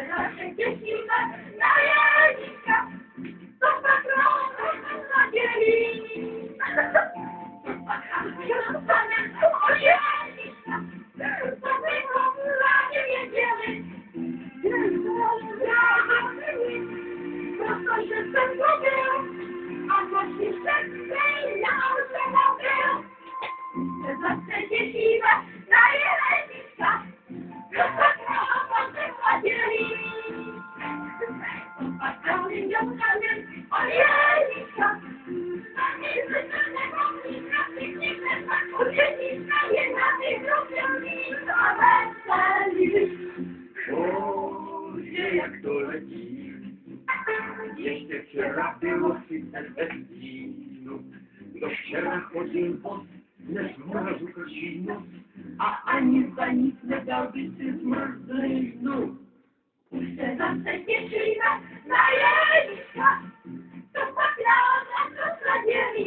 Nasze dzieci na jajnika, to patronem nadzieli. O jajnika, to tylko dla nie wiedzieli. Prosto się ten zrobił, a właśnie szybciej na automobil. Nasze dzieci na jajnika, to patronem nadzieli. Wie jak to leci, jeszcze wczoraj było system benzinu. Do ściera chodził pot, lecz mrozu kosinu, a ani za nic nie dałby się zmarzlej znów. Puszczę zawsze dzieci na jajnika, to patrona to nadzieli.